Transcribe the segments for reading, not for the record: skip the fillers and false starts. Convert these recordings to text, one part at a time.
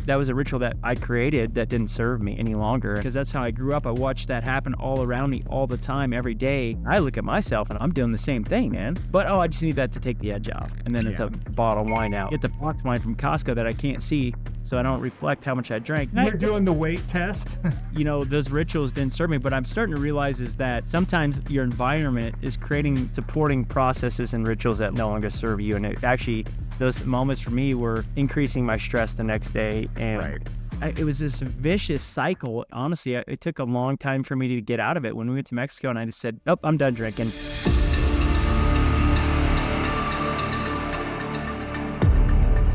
that was a ritual that I created that didn't serve me any longer, because that's how I grew up. I watched that happen all around me all the time, every day. I look at myself and I'm doing the same thing, man. But I just need that to take the edge off. And then it's a bottle of wine out. Get the box wine from Costco that I can't see, so I don't reflect how much I drank. You're doing the weight test. Those rituals didn't serve me, but I'm starting to realize is that sometimes your environment is creating supporting processes and rituals that no longer serve you. And it actually, those moments for me were increasing my stress the next day. And it was this vicious cycle. Honestly, it took a long time for me to get out of it. When we went to Mexico and I just said, nope, I'm done drinking.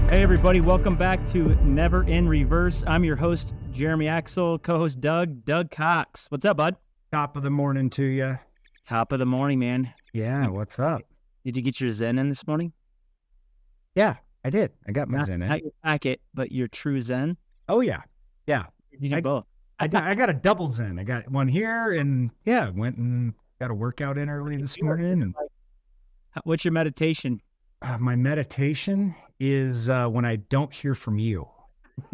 Hey everybody, welcome back to Never in Reverse. I'm your host, Jeremy Axel, co-host Doug Cox. What's up, bud? Top of the morning to you. Top of the morning, man. Yeah, what's up? Did you get your Zen in this morning? Yeah, I did. I got my Zen in. Not your packet, but your true Zen? Oh, yeah. Yeah. You did both. I got a double Zen. I got one here and went and got a workout in early this morning. And what's your meditation? My meditation is when I don't hear from you.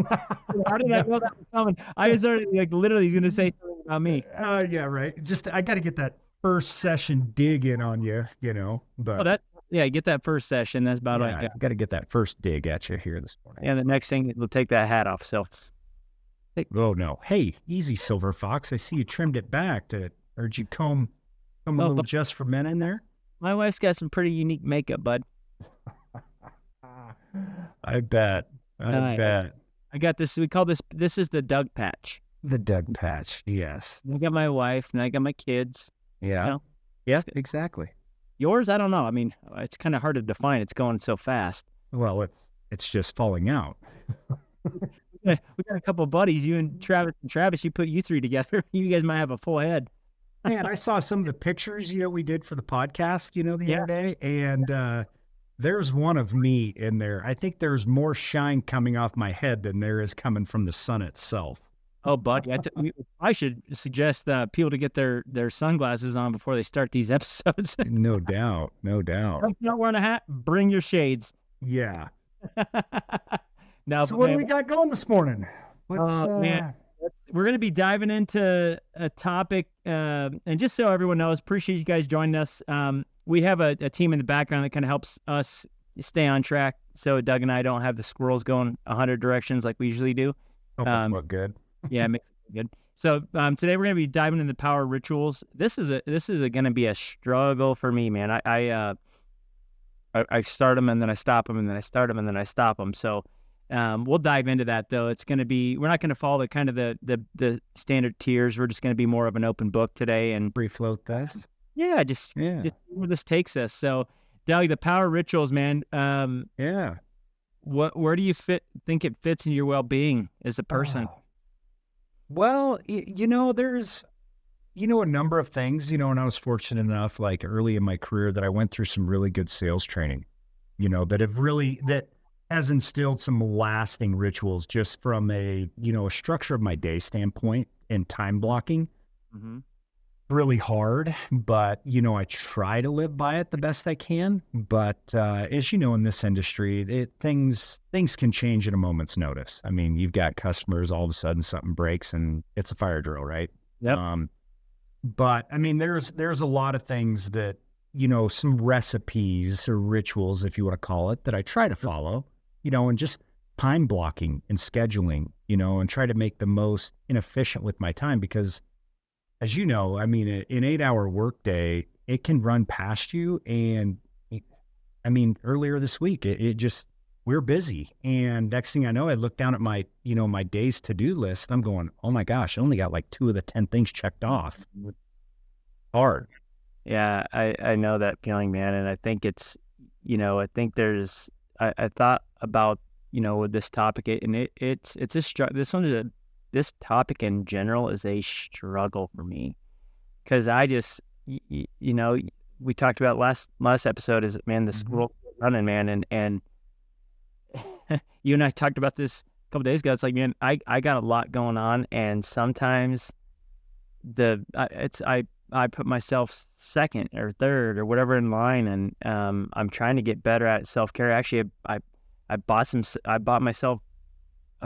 How did I know that was coming? I was already literally going to say something about me. Yeah, right. Just I got to get that first session dig in on you, But get that first session. That's about it. I got to get that first dig at you here this morning. Yeah, the next thing we'll take that hat off. So, oh no, hey, easy, Silver Fox. I see you trimmed it back. Or did you comb a little just for men in there? My wife's got some pretty unique makeup, bud. I bet. I got this. We call this is the Doug patch. The Doug patch, yes. I got my wife and I got my kids. Yeah. Yeah, exactly. Yours? I don't know. I mean, it's kind of hard to define. It's going so fast. Well, it's just falling out. We got a couple of buddies, you and Travis, you put you three together. You guys might have a full head. Man, I saw some of the pictures, we did for the podcast, the other day. And there's one of me in there. I think there's more shine coming off my head than there is coming from the sun itself. Oh, buddy, I should suggest people to get their sunglasses on before they start these episodes. No doubt. If you're not wearing a hat, bring your shades. Yeah. Now, so what do we got going this morning? Man, we're going to be diving into a topic, and just so everyone knows, appreciate you guys joining us. We have a team in the background that kind of helps us stay on track, so Doug and I don't have the squirrels going 100 directions like we usually do. Hope us look good. Yeah, makes it good. So today we're going to be diving into power rituals. This is going to be a struggle for me, man. I start them and then I stop them and then I start them and then I stop them. So we'll dive into that though. It's going to be, we're not going to follow the kind of the standard tiers. We're just going to be more of an open book today and free float this. Yeah, just where this takes us. So, Doug, the power rituals, man. Where do you think it fits in your well-being as a person? Well, there's, a number of things, and I was fortunate enough, like early in my career, that I went through some really good sales training, that has instilled some lasting rituals just from a structure of my day standpoint and time blocking. Mm-hmm. Really hard, but I try to live by it the best I can. But as you know, in this industry, things can change at a moment's notice. I mean, you've got customers, all of a sudden something breaks and it's a fire drill, right? Yep. But I mean, there's a lot of things that some recipes or rituals, if you want to call it, that I try to follow. And just time blocking and scheduling. And try to make the most inefficient with my time because, as you know, I mean, an 8-hour workday, it can run past you. And I mean, earlier this week, we're busy. And next thing I know, I look down at my day's to-do list. I'm going, oh my gosh, I only got like 2 of the 10 things checked off. Hard. Yeah, I know that feeling, man. And I think it's, I think I thought about, with this topic and it's a struggle. This topic in general is a struggle for me because I just, we talked about last episode is, man, the squirrel running, man. And you and I talked about this a couple days ago. It's like, man, I got a lot going on. And sometimes I put myself second or third or whatever in line. And I'm trying to get better at self-care. Actually, I bought myself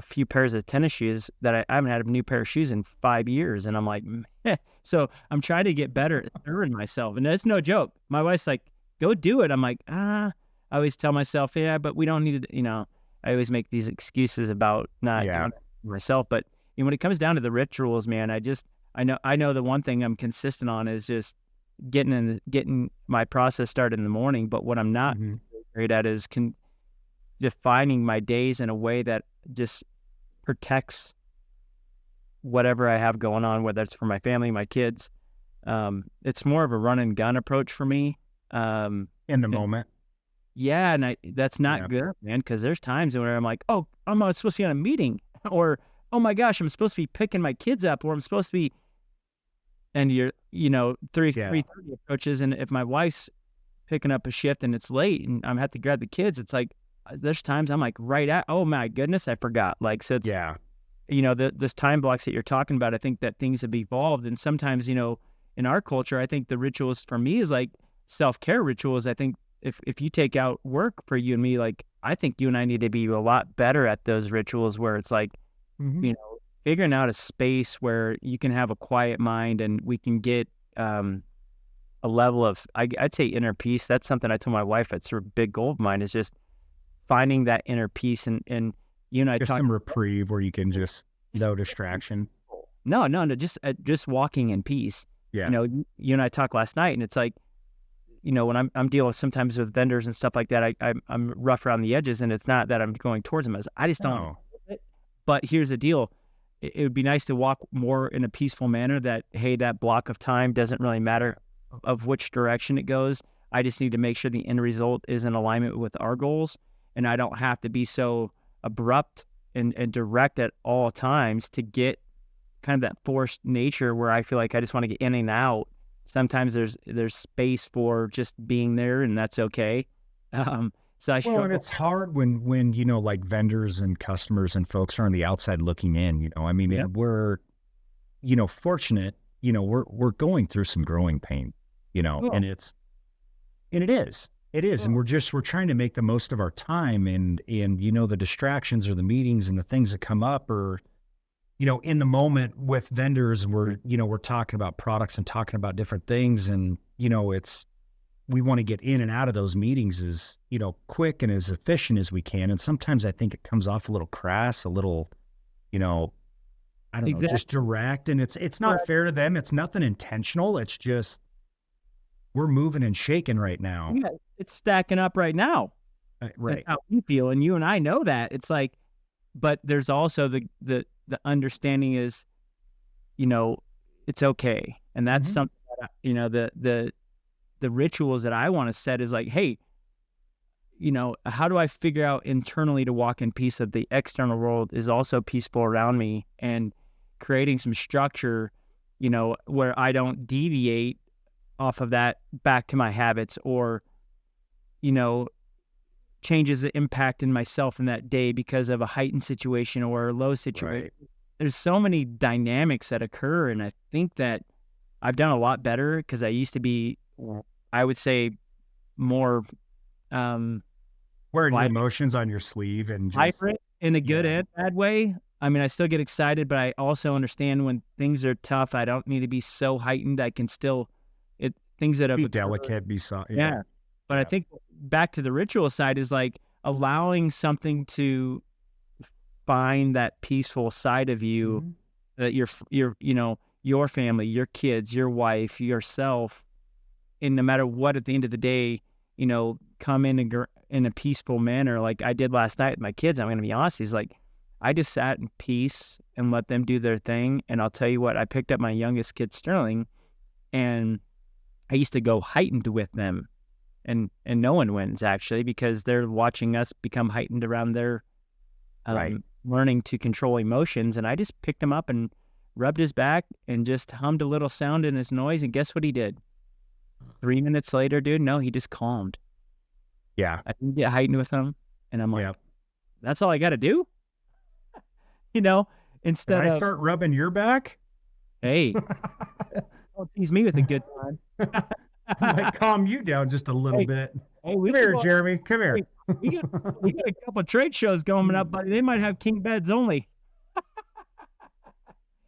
a few pairs of tennis shoes that I haven't had a new pair of shoes in 5 years. And I'm like, meh. So I'm trying to get better at serving myself. And that's no joke. My wife's like, go do it. I'm like, I always tell myself, yeah, but we don't need to, I always make these excuses about not doing it myself. But when it comes down to the rituals, man, I know the one thing I'm consistent on is just getting my process started in the morning. But what I'm not great at is defining my days in a way that just protects whatever I have going on, whether it's for my family, my kids. It's more of a run and gun approach for me. In the moment. Yeah. And that's not good, man. Cause there's times where I'm like, oh, I'm supposed to be on a meeting, or, oh my gosh, I'm supposed to be picking my kids up, or I'm supposed to be, and you're, 3:30 approaches. And if my wife's picking up a shift and it's late and I'm have to grab the kids, it's like, there's times I'm like oh my goodness, I forgot. Like, so it's, this time blocks that you're talking about, I think that things have evolved. And sometimes, in our culture, I think the rituals for me is like self-care rituals. I think if you take out work for you and me, like, I think you and I need to be a lot better at those rituals where it's like, figuring out a space where you can have a quiet mind and we can get, a level of, I'd say inner peace. That's something I told my wife. It's a big goal of mine, is just finding that inner peace. And you and I talk some reprieve where you can just no distraction. No, just walking in peace. Yeah. You and I talked last night, and it's like, when I'm dealing sometimes with vendors and stuff like that, I'm rough around the edges, and it's not that I'm going towards them. I just don't. But here's the deal. It would be nice to walk more in a peaceful manner, that, hey, that block of time doesn't really matter of which direction it goes. I just need to make sure the end result is in alignment with our goals. And I don't have to be so abrupt and direct at all times to get kind of that forced nature where I feel like I just want to get in and out. Sometimes there's space for just being there, and that's okay. So and it's hard when like vendors and customers and folks are on the outside looking in. I mean, we're fortunate. We're going through some growing pain. And it is. And we're trying to make the most of our time, and the distractions or the meetings and the things that come up, or in the moment with vendors, we're talking about products and talking about different things, and we want to get in and out of those meetings as quick and as efficient as we can. And sometimes I think it comes off a little crass, a little I don't know, just direct, and it's not fair to them. It's nothing intentional. It's just, we're moving and shaking right now. Yeah, it's stacking up right now. Right. That's how we feel. And you and I know that. It's like, but there's also the understanding is, it's okay. And that's something that, the rituals that I want to set is like, hey, how do I figure out internally to walk in peace that the external world is also peaceful around me, and creating some structure, where I don't deviate off of that back to my habits, or, changes the impact in myself in that day because of a heightened situation or a low situation. Right. There's so many dynamics that occur. And I think that I've done a lot better, because I used to be, I would say, more, wearing your emotions on your sleeve and just in a good and bad way. I mean, I still get excited, but I also understand when things are tough, I don't need to be so heightened. I can still, things that be have delicate, be soft. Yeah. But I think back to the ritual side is like allowing something to find that peaceful side of you, that your family, your kids, your wife, yourself, and no matter what, at the end of the day, come in a peaceful manner. Like I did last night with my kids. I'm going to be honest. He's like, I just sat in peace and let them do their thing. And I'll tell you what, I picked up my youngest kid, Sterling, and I used to go heightened with them, and no one wins actually, because they're watching us become heightened around their learning to control emotions. And I just picked him up and rubbed his back and just hummed a little sound in his noise. And guess what he did? 3 minutes later, dude, no, he just calmed. Yeah. I didn't get heightened with him. And I'm like, that's all I got to do? Instead of... I start rubbing your back? Hey, don't tease me with a good time. I might calm you down just a little bit. Hey, we Come can here, go. Jeremy. Come Hey, here. we got a couple of trade shows coming up, but they might have king beds only.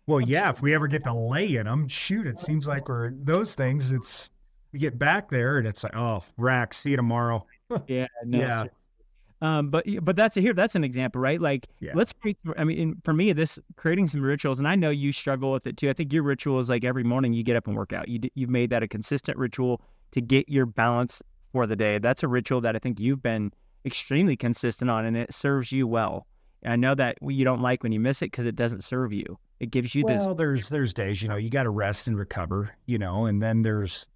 Well, yeah, if we ever get to lay in them, shoot, it seems like we're those things. It's we get back there and it's like, oh, rack, see you tomorrow. Yeah, no. Yeah, But that's an example, right? Like, yeah. let's create. I mean, for me, this creating some rituals, and I know you struggle with it too. I think your ritual is like every morning you get up and work out. You've made that a consistent ritual to get your balance for the day. That's a ritual that I think you've been extremely consistent on, and it serves you well. And I know that you don't like when you miss it because it doesn't serve you. It gives you this. Well, there's days, you got to rest and recover, and then there's,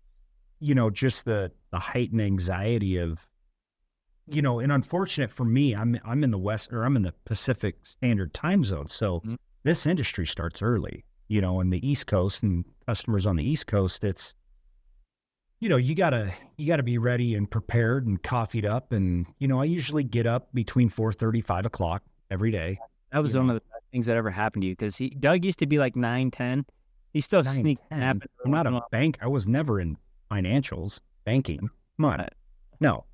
just the heightened anxiety of, and unfortunate for me, I'm in the West or I'm in the Pacific Standard Time Zone. So Mhm. this industry starts early, in the East Coast and customers on the East Coast, it's, you gotta be ready and prepared and coffeeed up. And, I usually get up between 4:30, 5 o'clock every day, That you was one know, of the best things that ever happened to you because Doug used to be like 9, 10. He still nine, sneaks 10. napping I'm every not once in a a while. bank. I was never in financials, banking. Come on. I, No,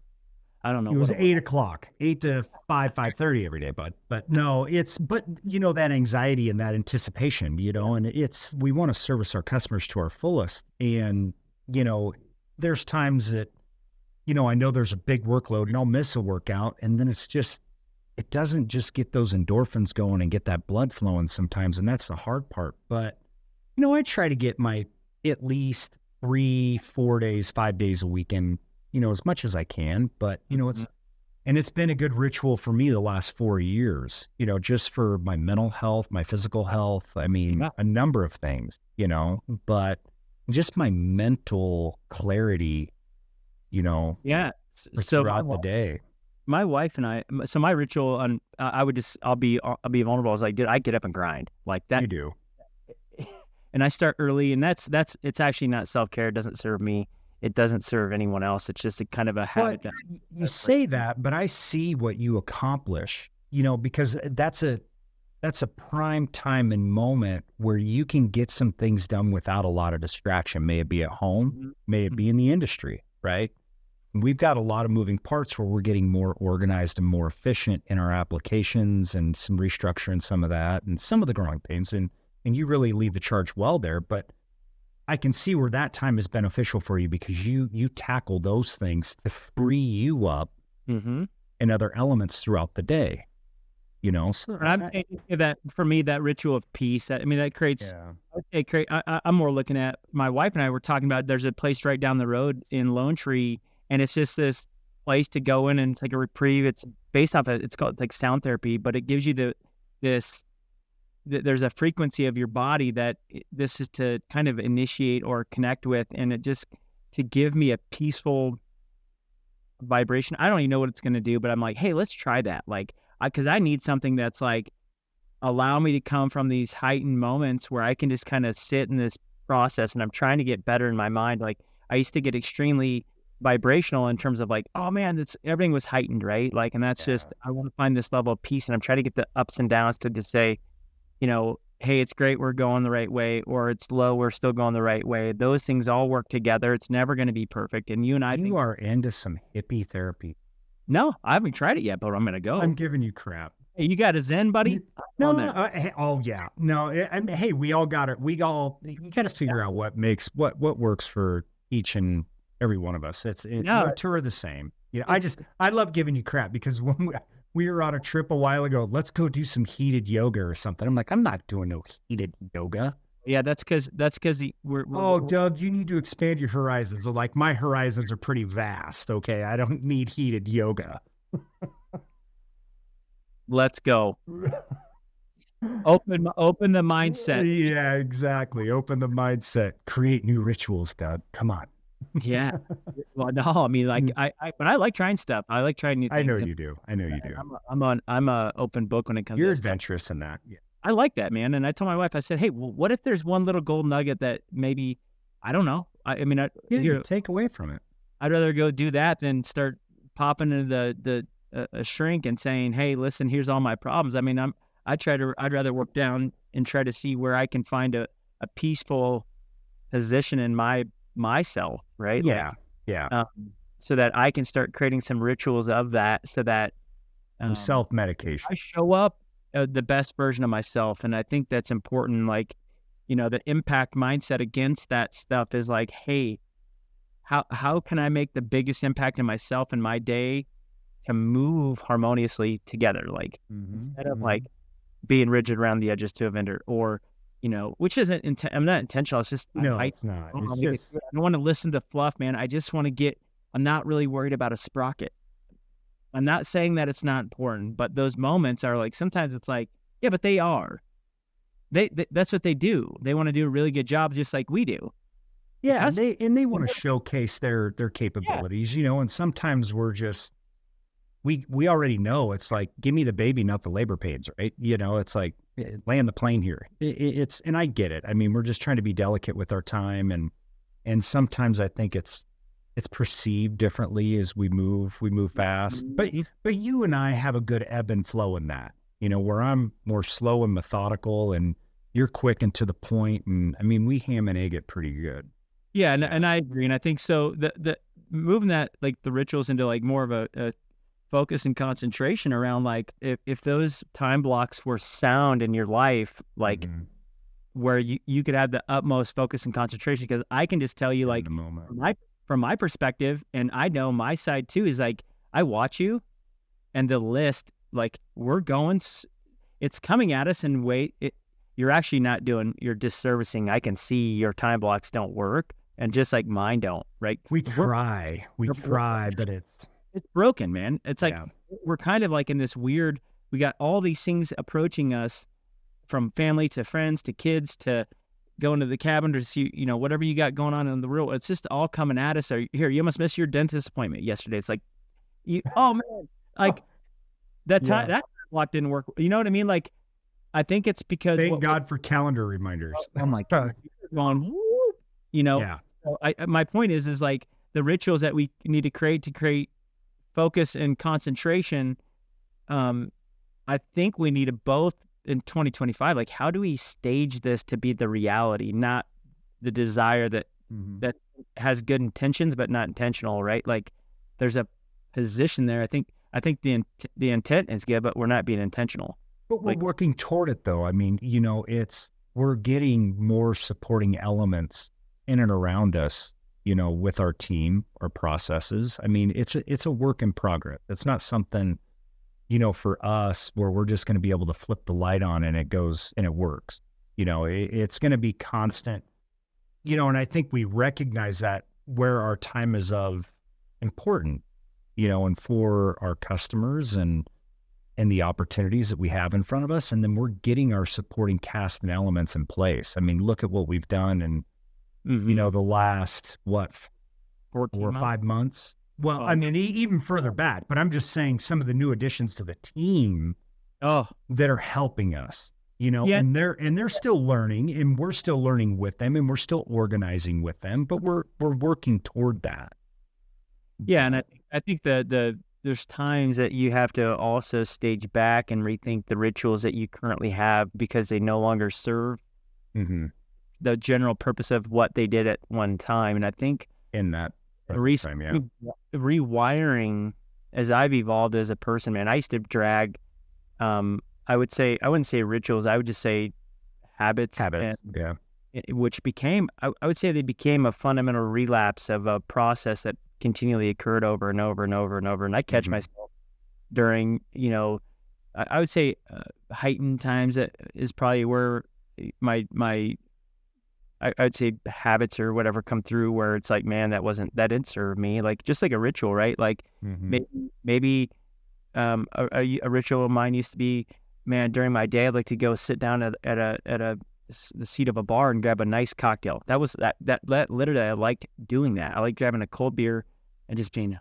I don't know it what was it was. 8 o'clock, 8 to 5:30 every day, bud. But no, but that anxiety and that anticipation, and we want to service our customers to our fullest. And, there's times that, I know there's a big workload and I'll miss a workout. And then it doesn't just get those endorphins going and get that blood flowing sometimes. And that's the hard part. But, I try to get my at least 3, 4 days, 5 days a weekend, as much as I can. But, it's been a good ritual for me the last 4 years, just for my mental health, my physical health. I mean, Yeah. a number of things, but just my mental clarity, Yeah. So throughout the day. my wife and I, so my ritual on, I'll be vulnerable. I was like, dude, I get up and grind like that. You do. And I start early, and it's actually not self-care. It doesn't serve me. It doesn't serve anyone else. It's just a kind of a habit But that you say that, but I see what you accomplish, because that's a prime time and moment where you can get some things done without a lot of distraction. May it be at home, Mhm. may it be in the industry, right? We've got a lot of moving parts where we're getting more organized and more efficient in our applications and some restructuring some of that and some of the growing pains. And you really lead the charge well there. But I can see where that time is beneficial for you because you tackle those things to free you up Mhm. in other elements throughout the day, So And I'm saying that for me, that ritual of peace, that creates, yeah. I'm more looking at my wife and I were talking about, there's a place right down the road in Lone Tree, and it's just this place to go in and take a reprieve. It's based off it's called like sound therapy, but it gives you this, there's a frequency of your body that this is to kind of initiate or connect with, and it just to give me a peaceful vibration. I don't even know what it's going to do, but I'm like, hey, let's try that. Like, because I need something that's like allow me to come from these heightened moments where I can just kind of sit in this process, and I'm trying to get better in my mind. Like I used to get extremely vibrational in terms of like, oh man, everything was heightened, right? Like, and that's Yeah. just, I want to find this level of peace, and I'm trying to get the ups and downs to just say, hey, it's great, we're going the right way, or it's low, we're still going the right way. Those things all work together. It's never going to be perfect. And you and I You think, are into some hippie therapy. no, I haven't tried it yet, but I'm going to go. I'm giving you crap. Hey, you got a Zen, buddy? No, I'm there. oh yeah, no. Hey, we all got it. You got to figure out what works for each and every one of us. No, no two are the same. I love giving you crap because when we were on a trip a while ago, let's go do some heated yoga or something. I'm like, I'm not doing no heated yoga. yeah, that's because we're Oh, Doug, you need to expand your horizons. So, like my horizons are pretty vast. Okay, I don't need heated yoga. let's go. Open the mindset. Yeah, exactly. Open the mindset. Create new rituals, Doug. Come on. Yeah. Well, no, I mean, like but I like trying stuff. I like trying new things. I know you do. I know you do. I'm a open book when it comes You're to stuff. adventurous in that. Yeah. I like that, man. And I told my wife, I said, hey, well, what if there's one little gold nugget that maybe, I don't know. I mean, You take away from it. I'd rather go do that than start popping into a shrink and saying, hey, listen, here's all my problems. I mean, I'd rather work down and try to see where I can find a peaceful position in myself, right? Yeah. Yeah. so that I can start creating some rituals of that, so that Some self-medication. I show up the best version of myself. And I think that's important. Like, the impact mindset against that stuff is like, hey, how can I make the biggest impact in myself and my day to move harmoniously together? Like, instead of like being rigid around the edges to a vendor, or, which isn't, I'm not intentional. It's just, No, it's not. I It's just, don't want to listen to fluff, man. I just want to I'm not really worried about a sprocket. I'm not saying that it's not important, but those moments are like, sometimes it's like, yeah, but they are. That's what they do. They want to do a really good job, just like we do. yeah, they want to showcase their Yeah. capabilities, and sometimes we're just, we already know it's like, give me the baby, not the labor pains, right? It's like, land the plane here. It's, and I get it. I mean, we're just trying to be delicate with our time, and sometimes I think it's perceived differently as we move fast. But you and I have a good ebb and flow in that, where I'm more slow and methodical, and you're quick and to the point. And I mean, we ham and egg it pretty good. Yeah, and I agree. And I think so the moving that, like, the rituals into like more of a focus and concentration around, like, if those time blocks were sound in your life, like where you could have the utmost focus and concentration, because I can just tell you, like, In the moment. from my perspective, and I know my side too, is like, I watch you and the list, like, we're going, it's coming at us, and you're actually not doing, you're disservicing. I can see your time blocks don't work, and just like mine don't, right? We try, but it's broken, man. It's like, Yeah. we're kind of like in this weird, we got all these things approaching us, from family to friends to kids to going to the cabin to see, whatever you got going on in the real, it's just all coming at us. Or, here, you must miss your dentist appointment yesterday. It's like, oh man, like that time, that block didn't work. You know what I mean? Like, I think it's because, Thank God for calendar reminders. oh my God, going, whoop, Yeah. So my point is like, the rituals that we need to create focus and concentration. I think we need to both in 2025. Like, how do we stage this to be the reality, not the desire that has good intentions but not intentional, right? Like, there's a position there. I think the intent is good, but we're not being intentional. But we're working toward it, though. I mean, we're getting more supporting elements in and around us, with our team, our processes. I mean, it's a work in progress. It's not something, for us where we're just going to be able to flip the light on and it goes and it works. It's going to be constant, and I think we recognize that where our time is of important, and for our customers and the opportunities that we have in front of us. And then we're getting our supporting cast and elements in place. I mean, look at what we've done in, the last, 4 or 5 months. Well, I mean, even further back, but I'm just saying some of the new additions to the team that are helping us, and they're still learning, and we're still learning with them, and we're still organizing with them, but we're working toward that. Yeah. And I think there's times that you have to also stage back and rethink the rituals that you currently have, because they no longer serve the general purpose of what they did at one time. And I think In that time, rewiring, as I've evolved as a person, man, I used to drag, I wouldn't say rituals, I would just say habits. Which became, I would say they became a fundamental relapse of a process that continually occurred over and over and over and over. And I catch myself during, I would say heightened times. That is probably where I'd say habits or whatever come through, where it's like, man, that didn't serve me. Like, just like a ritual, right? Like, maybe a ritual of mine used to be, man, during my day, I'd like to go sit down at the seat of a bar and grab a nice cocktail. That was that literally, I liked doing that. I like grabbing a cold beer and just being,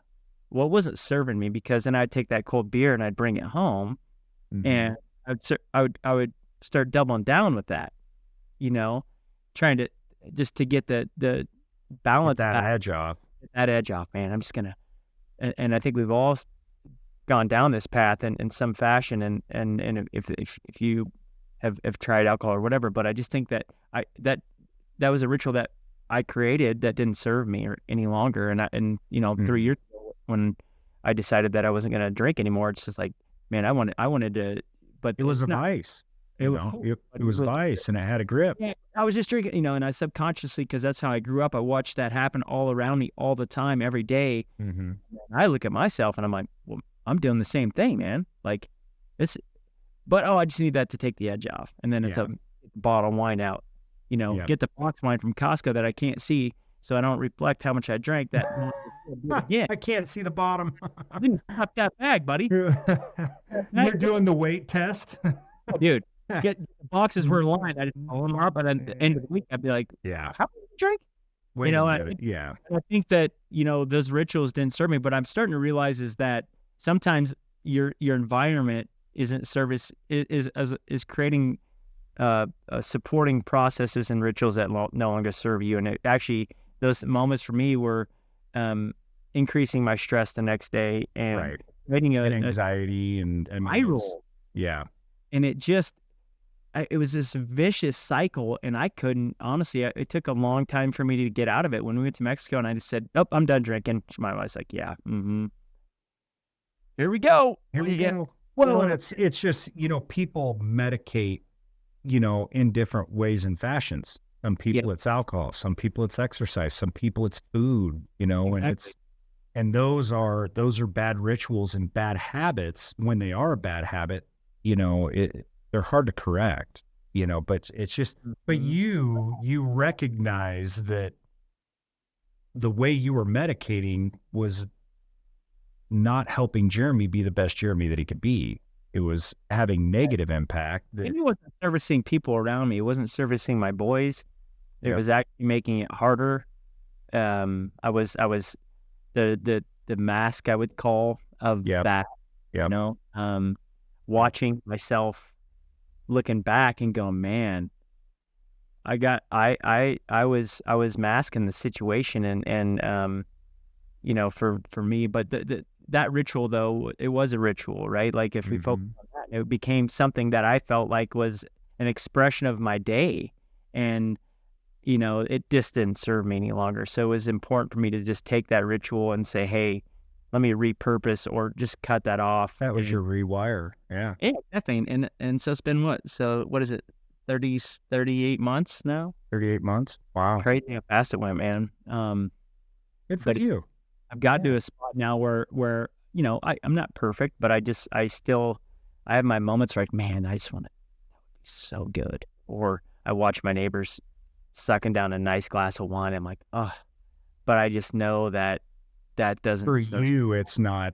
well, it wasn't serving me, because then I'd take that cold beer and I'd bring it home, and I would start doubling down with that, trying to just to get the balance, that edge off. That edge off, man. I'm just gonna, and I think we've all gone down this path in some fashion, and if you have tried alcohol or whatever, but I just think that that was a ritual that I created that didn't serve me any longer, and 3 years ago when I decided that I wasn't going to drink anymore. It's just like, man, I wanted to, but It was it's a not, vice, it was, it was a vice and it had a grip. yeah, I was just drinking, and I subconsciously, because that's how I grew up, I watched that happen all around me all the time, every day. Mm-hmm. And I look at myself and I'm like, well, I'm doing the same thing, man. Like it's, but I just need that to take the edge off. And then it's Yeah. a bottle of wine out, Yeah. get the box wine from Costco that I can't see, so I don't reflect how much I drank that night. Yeah, I can't see the bottom. I didn't pop that bag, buddy. You're doing the weight test. Oh, dude, get the boxes were lined. I didn't pull them up, and at the end of the week, I'd be like, Yeah. how much did you drink? Way You to know, get it. Yeah. I think that, those rituals didn't serve me, but I'm starting to realize is that sometimes your environment isn't is creating supporting processes and rituals that no longer serve you. And it actually, those moments for me were increasing my stress the next day and Right. creating And anxiety and spiral. Yeah. And it was this vicious cycle, and I couldn't, honestly, it took a long time for me to get out of it. When we went to Mexico and I just said, nope, I'm done drinking. My wife's like, yeah, here we go. Here we go. Well, and it's just, people medicate, in different ways and fashions. Some people it's alcohol, some people it's exercise, some people it's food, Exactly. and those are bad rituals and bad habits. When they are a bad habit, they're hard to correct, but it's just, but you recognize that the way you were medicating was not helping Jeremy be the best Jeremy that he could be. It was having negative impact. Maybe it wasn't servicing people around me. It wasn't servicing my boys. It Yep. was actually making it harder. I was the mask, I would call, of Yep. that, Yep. watching myself, looking back and going, man, I was masking the situation and for me, but that ritual, though, it was a ritual, right? Like if we focus on that, it became something that I felt like was an expression of my day, and it just didn't serve me any longer. So it was important for me to just take that ritual and say, hey, let me repurpose or just cut that off. That was your rewire. Yeah. Yeah, definitely. And so it's been what is it, 38 months now? 38 months. Wow. Crazy how fast it went, man. Good for you. I've got to a spot now where I'm not perfect, but I have my moments where, like, man, I just want to, that would be so good. Or I watch my neighbors sucking down a nice glass of wine. I'm like, oh, but I just know that doesn't. For you, it's not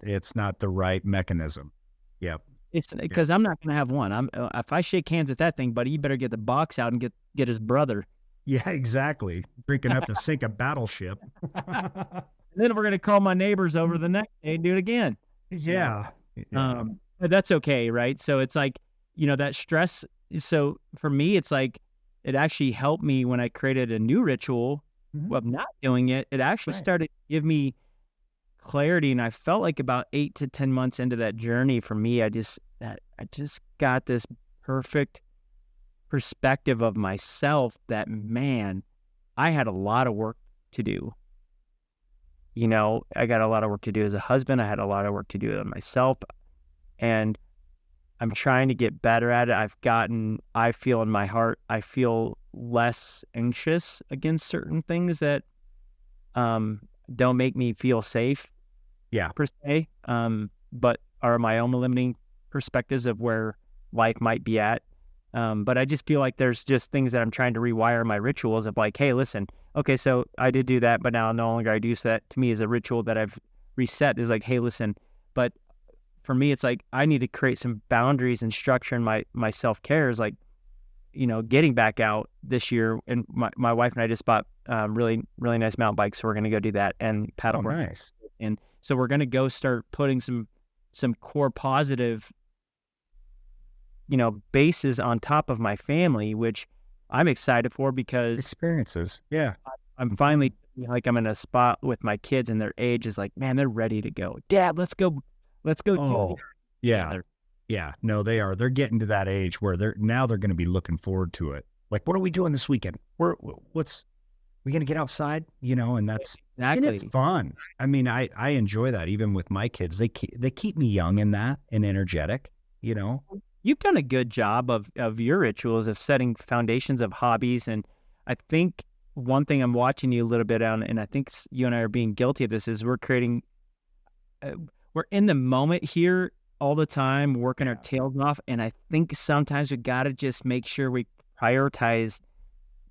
the right mechanism. Yep. It's because I'm not going to have one. If I shake hands at that thing, buddy, you better get the box out and get his brother. Yeah, exactly. Drinking up to sink a battleship. And then we're going to call my neighbors over the next day and do it again. Yeah. But that's okay, right? So it's like, that stress. So for me, it's like, it actually helped me when I created a new ritual of not doing it. It actually started to give me clarity. And I felt like about 8 to 10 months into that journey for me, I just got this perfect perspective of myself that, man, I had a lot of work to do. I got a lot of work to do as a husband. I had a lot of work to do on myself, and I'm trying to get better at it. I feel in my heart, I feel less anxious against certain things that don't make me feel safe. Yeah. Per se, but are my own limiting perspectives of where life might be at. But I just feel like there's just things that I'm trying to rewire my rituals of, like, hey, listen, okay, so I did do that, but now no longer I do. So that to me is a ritual that I've reset, is like, hey, listen, but for me, it's like, I need to create some boundaries and structure in my self-care. Is like, getting back out this year, and my wife and I just bought really, really nice mountain bikes. So we're going to go do that and paddleboard. Oh, nice. And so we're going to go start putting some core positive, bases on top of my family, which I'm excited for, because Experiences. Yeah. I'm finally, like, I'm in a spot with my kids, and their age is like, man, they're ready to go. Dad, let's go. Oh, yeah. Yeah. No, they are. They're getting to that age where they're going to be looking forward to it. Like, what are we doing this weekend? What's we going to get outside? And and it's Exactly. fun. I mean, I enjoy that even with my kids. They keep me young in that and energetic, you know? You've done a good job of your rituals of setting foundations of hobbies. And I think one thing I'm watching you a little bit on, and I think you and I are being guilty of this, is uh, we're in the moment here all the time, working our Yeah. tails off. And I think sometimes we got to just make sure we prioritize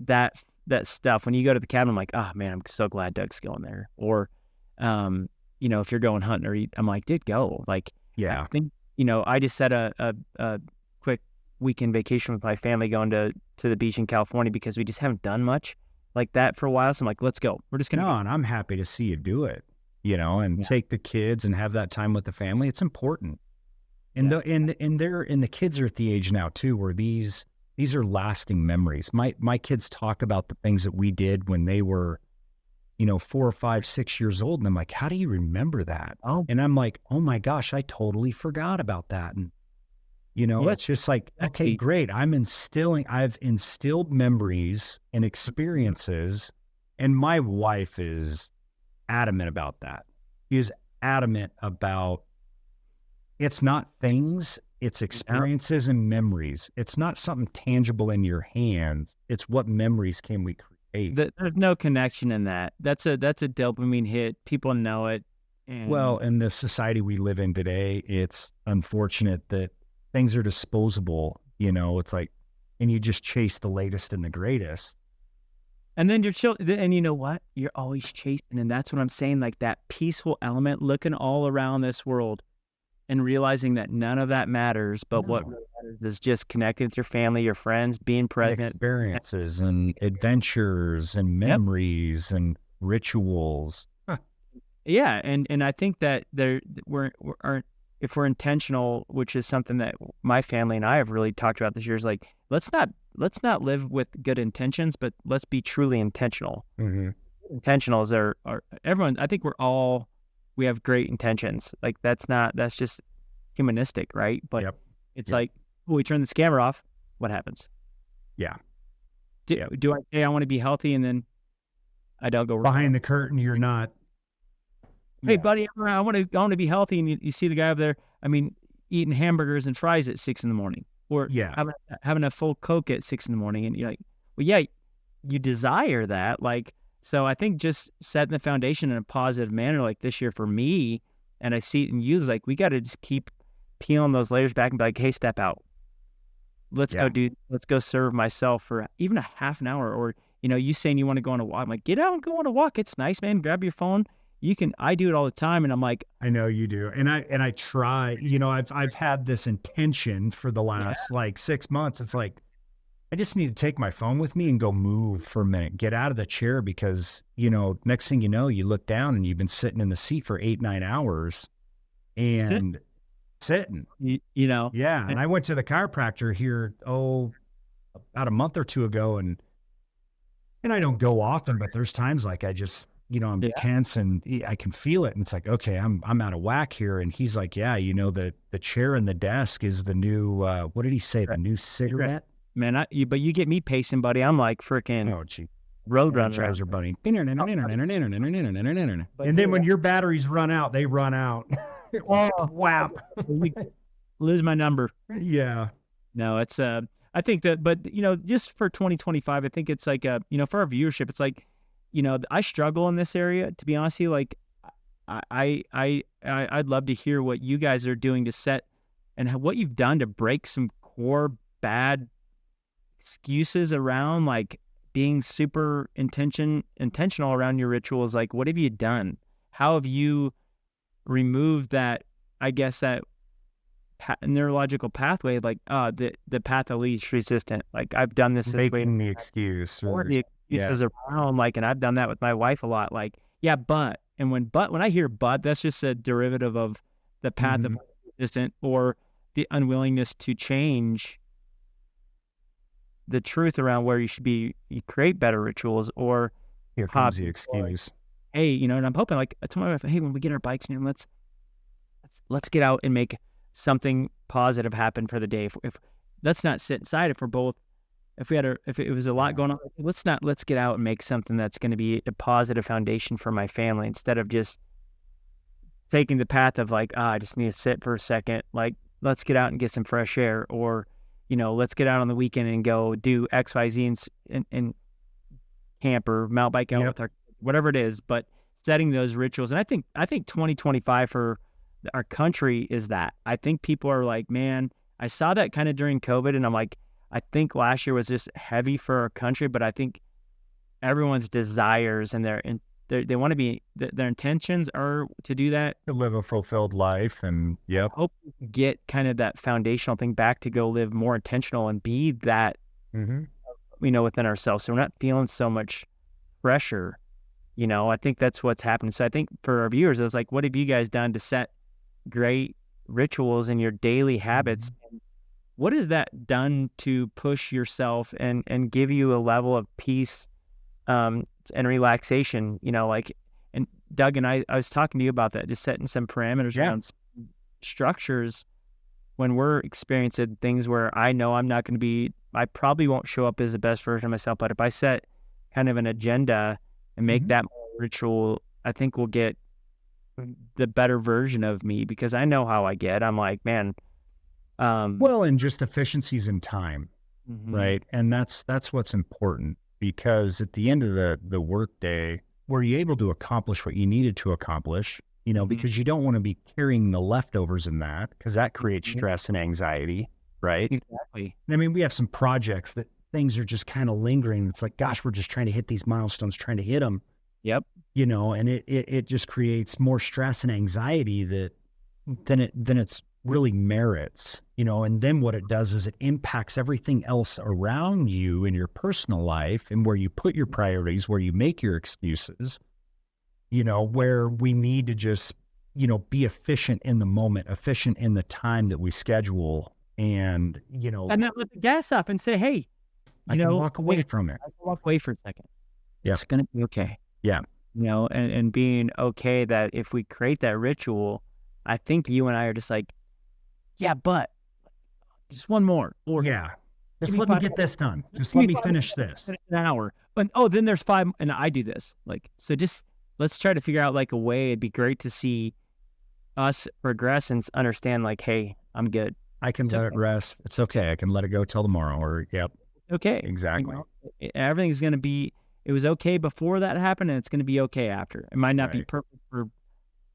that stuff. When you go to the cabin, I'm like, oh man, I'm so glad Doug's going there. Or, if you're going hunting or eat, I'm like, dude, go. Like, I Yeah. think, I just set a quick weekend vacation with my family going to the beach in California because we just haven't done much like that for a while. So I'm like, let's go. We're just going to No, go. and I'm happy to see you do it, and Yeah. take the kids and have that time with the family. It's important. And Yeah. the kids are at the age now too where these are lasting memories. My kids talk about the things that we did when they were, 4 or 5, 6 years old, and I'm like, how do you remember that? Oh, And I'm like, oh my gosh, I totally forgot about that. And yeah. it's just like, okay, Exactly. great. I've instilled memories and experiences, and my wife is adamant about that. She is adamant about it's not things, it's Yeah. experiences and memories. It's not something tangible in your hands. It's what memories can we create? There's no connection in that. That's a dopamine hit. People know it. Well, And in the society we live in today, it's unfortunate that things are disposable. It's like, and you just chase the latest and the greatest. And then and you know what? You're always chasing. And that's what I'm saying. Like that peaceful element, looking all around this world and realizing that none of that matters. But what No. really matters is just connecting with your family, your friends, being And present. experiences and adventures and Yep. memories and rituals. Huh. Yeah. And I think that we're if we're intentional, which is something that my family and I have really talked about this year, is like, let's not live with good intentions, but let's be truly intentional. Mm-hmm. Intentionals are everyone. I think we have great intentions. Like that's just humanistic, right? But Yep. it's Yep. like, when we turn the camera off, what happens? Yeah. Do, Yep. do I say I want to be healthy and then I don't go, Behind the curtain, you're not. hey Yeah. buddy, I want to be healthy, and you see the guy over there, I mean, eating hamburgers and fries at 6 in the morning, or Yeah. having a full Coke at 6 in the morning, and you're like, well, yeah, you desire that, like. So I think just setting the foundation in a positive manner, like this year for me, and I see it in you, is like we got to just keep peeling those layers back and be like, hey, step out. Let's go, Yeah. dude. Let's go serve myself for even a half an hour. Or, you saying you want to go on a walk. I'm like, get out and go on a walk. It's nice, man. Grab your phone. I do it all the time. And I'm like, I know you do. And I try, I've had this intention for the yeah, last like 6 months. It's like, I just need to take my phone with me and go move for a minute, get out of the chair because, next thing you know, you look down and you've been sitting in the seat for 8, 9 hours sit, and sitting. Yeah. and And I went to the chiropractor here, about a month or two ago. And I don't go often, but there's times like I just, I'm yeah, tense and I can feel it. And it's like, okay, I'm out of whack here. And he's like, yeah, the chair and the desk is the new, what did he say? right, The new right. cigarette? Man, but you get me pacing, buddy. I'm like freaking Oh, gee. roadrunner out Energizer bunny. there. But And then when yeah, your batteries run out, they run out. oh, Whap. you lose my number. Yeah. No, it's I think that, but just for 2025, I think it's like for our viewership, it's like, I struggle in this area, to be honest with you. Like, I'd love to hear what you guys are doing to set and what you've done to break some core bad excuses around like being super intentional around your rituals. Like, what have you done? How have you removed that? I guess that neurological pathway, like the path of least resistant. Like I've done this way, Making the excuse. or Or, the yeah. excuses around, like, and I've done that with my wife a lot. Like, yeah, and when I hear but, that's just a derivative of the path of Mhm. resistant, or the unwillingness to change the truth around where you should be. You create better rituals or Here comes the hobbies, or excuse. hey, and I'm hoping, like, I told my wife, hey, when we get our bikes, man, let's get out and make something positive happen for the day. If let's not sit inside, if we're both if it was a lot going on, let's get out and make something that's going to be a positive foundation for my family instead of just taking the path of like, I just need to sit for a second. Like, let's get out and get some fresh air, or, let's get out on the weekend and go do X, Y, Z and camp or mountain bike out with our, whatever it is, but setting those rituals. And I think 2025 for our country is that. I think people are like, man, I saw that kind of during COVID, and I'm like, I think last year was just heavy for our country, but I think everyone's desires and they want to be, their intentions are to do that. To live a fulfilled life. And I hope we get kind of that foundational thing back to go live more intentional and be that, within ourselves. So we're not feeling so much pressure. I think that's what's happening. So I think for our viewers, I was like, what have you guys done to set great rituals in your daily habits? And what has that done to push yourself and give you a level of peace and relaxation? And Doug and I was talking to you about that, just setting some parameters around structures when we're experiencing things where I know I probably won't show up as the best version of myself, but if I set kind of an agenda and make that more ritual, I think we'll get the better version of me, because I know how I get. I'm like, man. And just efficiencies in time, right? And that's what's important, because at the end of the work day, were you able to accomplish what you needed to accomplish? Because you don't want to be carrying the leftovers in that, because that creates stress and anxiety, right? Exactly. I mean, we have some projects that things are just kind of lingering. It's like, gosh, we're just trying to hit these milestones, trying to hit them. Yep. And it just creates more stress and anxiety than it's really merits, and then what it does is it impacts everything else around you in your personal life, and where you put your priorities, where you make your excuses, where we need to just, be efficient in the moment, efficient in the time that we schedule, and, and not let the gas up and say, hey, I can walk away from it. I can walk away for a second. Yeah. It's going to be okay. Yeah. And being okay that if we create that ritual, I think you and I are just like, yeah, but just one more. Or just let me get this done. Just let me finish this. An hour. And then there's 5, and I do this. So just let's try to figure out a way. It'd be great to see us progress and understand hey, I'm good. I can let it rest. It's okay. I can let it go till tomorrow, or okay. Exactly. Everything's going to be, it was okay before that happened, and it's going to be okay after. It might not be perfect for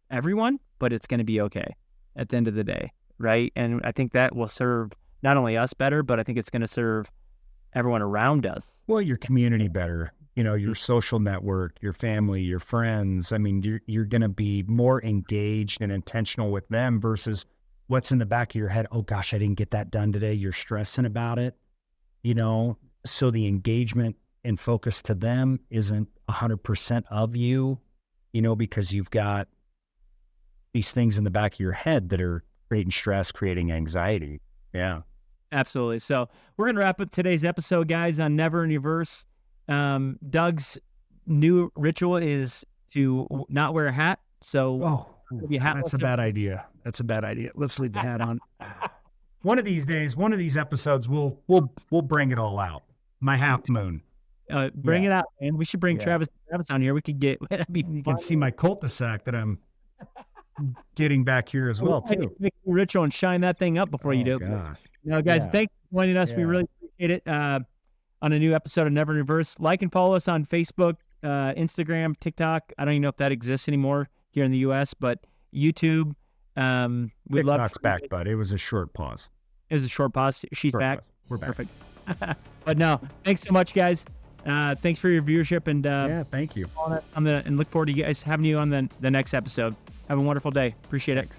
everyone, but it's going to be okay at the end of the day. Right. And I think that will serve not only us better, but I think it's going to serve everyone around us. Well, your community better, your social network, your family, your friends. I mean, you're going to be more engaged and intentional with them versus what's in the back of your head. Oh gosh, I didn't get that done today. You're stressing about it, so the engagement and focus to them isn't 100% of you, because you've got these things in the back of your head that are creating stress, creating anxiety. Yeah. Absolutely. So we're going to wrap up today's episode, guys, on Never in Reverse. Doug's new ritual is to not wear a hat. So that's a bad idea. Let's leave the hat on. One of these days, one of these episodes, we'll bring it all out. My half moon. Bring it out, man. We should bring Travis on here. We could get. You can see my cul-de-sac that I'm getting back here as well too. Make a ritual and shine that thing up before you do. Gosh. Guys, thanks for joining us. We really appreciate it. On a new episode of Never in Reverse. Like and follow us on Facebook, Instagram, TikTok. I don't even know if that exists anymore here in the US, but YouTube. We'd love TikTok's back, but it was a short pause. It was a short pause. She's back. We're back. Perfect. But no, thanks so much, guys. Thanks for your viewership, and thank you. And look forward to you guys having you on the next episode. Have a wonderful day. Appreciate it.